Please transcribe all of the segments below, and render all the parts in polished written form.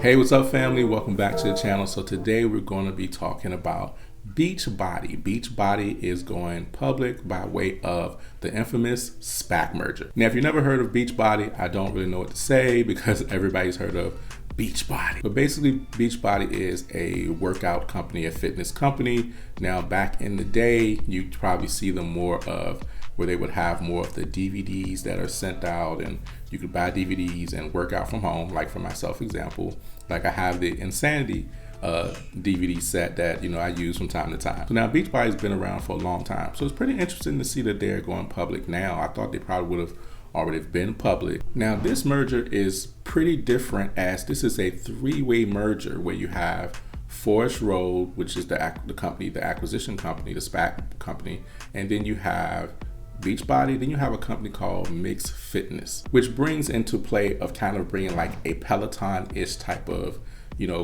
Hey, what's up, family? Welcome back to the channel. So today we're going to be talking about BeachBody. BeachBody is going public by way of the infamous Spac merger. Now, if you've never heard of BeachBody, I don't really know what to say because everybody's heard of BeachBody. But basically, BeachBody is a workout company, a fitness company. Now, back in the day, you'd probably see them more of where they would have more of the DVDs that are sent out, and you could buy DVDs and work out from home. Like for myself, example, like I have the Insanity DVD set that I use from time to time. So now BeachBody's been around for a long time, so it's pretty interesting to see that they're going public now. I thought they probably would have already been public. Now this merger is pretty different, as this is a three-way merger where you have Forest Road, which is the company, the acquisition company, the Spac company, and then you have BeachBody, then you have a company called Mix Fitness, which brings into play of kind of bringing like a Peloton-ish type of,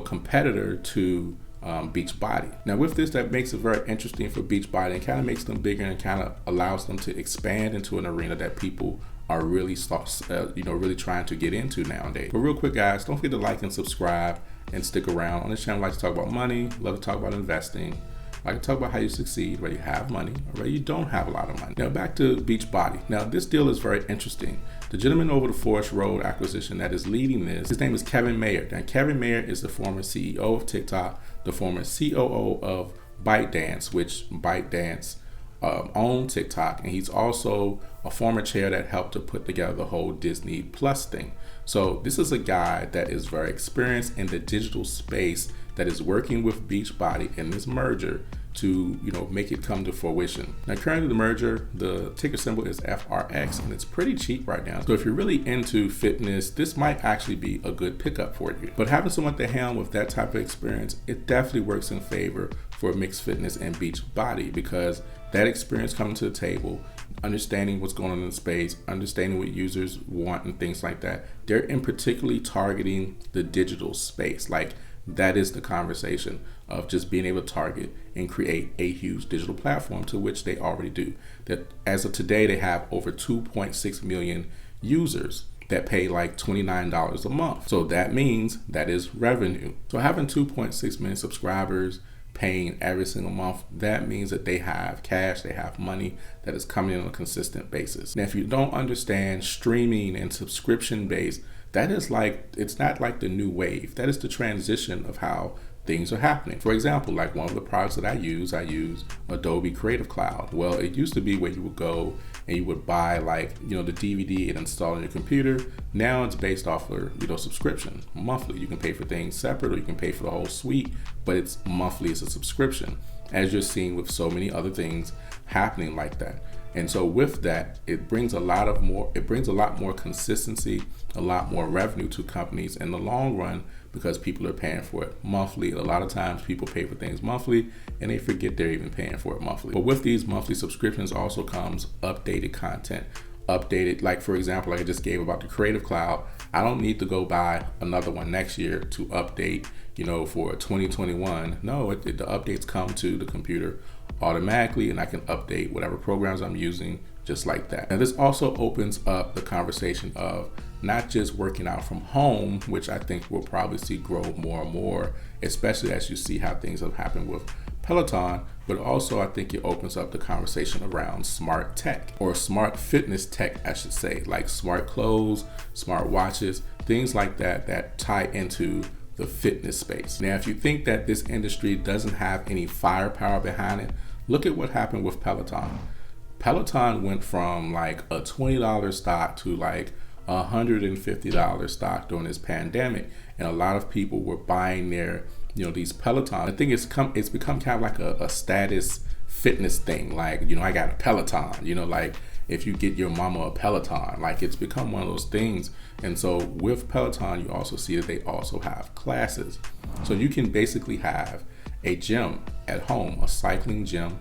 competitor to BeachBody. Now with this, that makes it very interesting for BeachBody and kind of makes them bigger and kind of allows them to expand into an arena that people are really really trying to get into nowadays. But real quick, guys, don't forget to like and subscribe and stick around. On this channel, I like to talk about money, love to talk about investing. I can talk about how you succeed, whether you have money or whether you don't have a lot of money. Now back to BeachBody. Now this deal is very interesting. The gentleman over the Forest Road acquisition that is leading this, his name is Kevin Mayer. Now Kevin Mayer is the former CEO of TikTok, the former COO of ByteDance, which ByteDance owned TikTok, and he's also a former chair that helped to put together the whole Disney Plus thing. So this is a guy that is very experienced in the digital space that is working with BeachBody in this merger to make it come to fruition. Now currently the merger, the ticker symbol is FRX, and it's pretty cheap right now. So if you're really into fitness, this might actually be a good pickup for you. But having someone at the helm with that type of experience, it definitely works in favor for Mixed Fitness and BeachBody, because that experience coming to the table, understanding what's going on in the space, understanding what users want and things like that. They're in particularly targeting the digital space. Like that is the conversation of just being able to target and create a huge digital platform, to which they already do. That as of today, they have over 2.6 million users that pay like $29 a month. So that means that is revenue. So having 2.6 million subscribers paying every single month, that means that they have cash, they have money that is coming in on a consistent basis. Now, if you don't understand streaming and subscription based, that is like, it's not like the new wave. That is the transition of how things are happening. For example, like one of the products that I use Adobe Creative Cloud. Well, it used to be where you would go and you would buy like, the DVD and install on your computer. Now it's based off of, subscription, monthly. You can pay for things separate or you can pay for the whole suite, but it's monthly, it's a subscription, as you're seeing with so many other things happening like that. And so with that, it brings a lot more consistency, a lot more revenue to companies in the long run, because people are paying for it monthly. A lot of times people pay for things monthly and they forget they're even paying for it monthly. But with these monthly subscriptions also comes updated content. Like for example, like I just gave about the Creative Cloud, I don't need to go buy another one next year to update, for 2021. No, the updates come to the computer automatically, and I can update whatever programs I'm using just like that. And this also opens up the conversation of not just working out from home, which I think we'll probably see grow more and more, especially as you see how things have happened with Peloton, but also I think it opens up the conversation around smart tech, or smart fitness tech, I should say, like smart clothes, smart watches, things like that that tie into the fitness space. Now, if you think that this industry doesn't have any firepower behind it, look at what happened with Peloton. Peloton went from like a $20 stock to like $150 stock during this pandemic, and a lot of people were buying their these Peloton. I think it's become kind of like a status fitness thing. Like I got a Peloton. Like if you get your mama a Peloton, like it's become one of those things. And so with Peloton, you also see that they also have classes. So you can basically have a gym at home, a cycling gym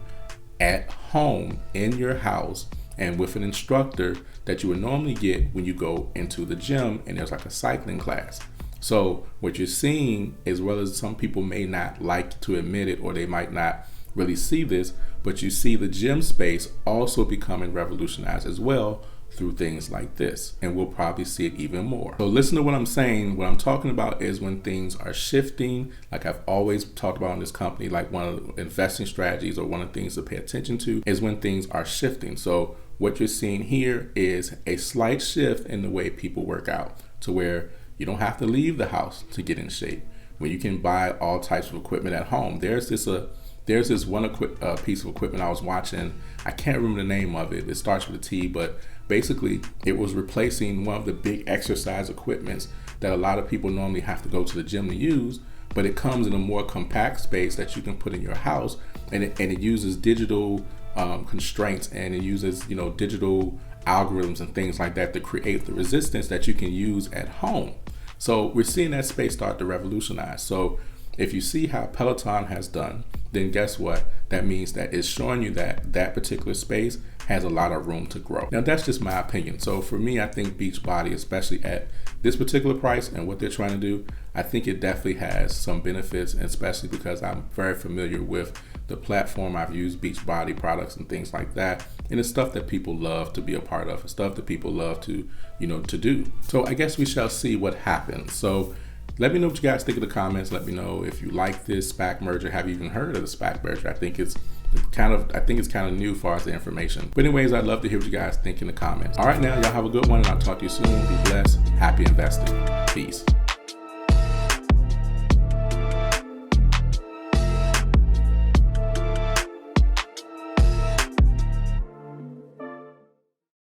at home in your house, and with an instructor that you would normally get when you go into the gym and there's like a cycling class. So what you're seeing, as well as some people may not like to admit it, or they might not really see this, but you see the gym space also becoming revolutionized as well through things like this, and we'll probably see it even more. So listen to what I'm saying. What I'm talking about is when things are shifting, like I've always talked about in this company, like one of the investing strategies or one of the things to pay attention to is when things are shifting. So what you're seeing here is a slight shift in the way people work out, to where you don't have to leave the house to get in shape, when you can buy all types of equipment at home. There's this one piece of equipment I was watching. I can't remember the name of it. It starts with a T, but basically it was replacing one of the big exercise equipments that a lot of people normally have to go to the gym to use, but it comes in a more compact space that you can put in your house, and it uses digital constraints, and it uses digital algorithms and things like that to create the resistance that you can use at home. So we're seeing that space start to revolutionize. So if you see how Peloton has done, then guess what? That means that it's showing you that that particular space has a lot of room to grow. Now that's just my opinion. So for me, I think BeachBody, especially at this particular price and what they're trying to do, I think it definitely has some benefits, especially because I'm very familiar with the platform. I've used BeachBody products and things like that, and it's stuff that people love to be a part of, stuff that people love to to do. So I guess we shall see what happens. So let me know what you guys think in the comments. Let me know if you like this SPAC merger. Have you even heard of the SPAC merger? I think it's kind of new as far as the information. But anyways, I'd love to hear what you guys think in the comments. All right, now y'all have a good one, and I'll talk to you soon. Be blessed. Happy investing. Peace.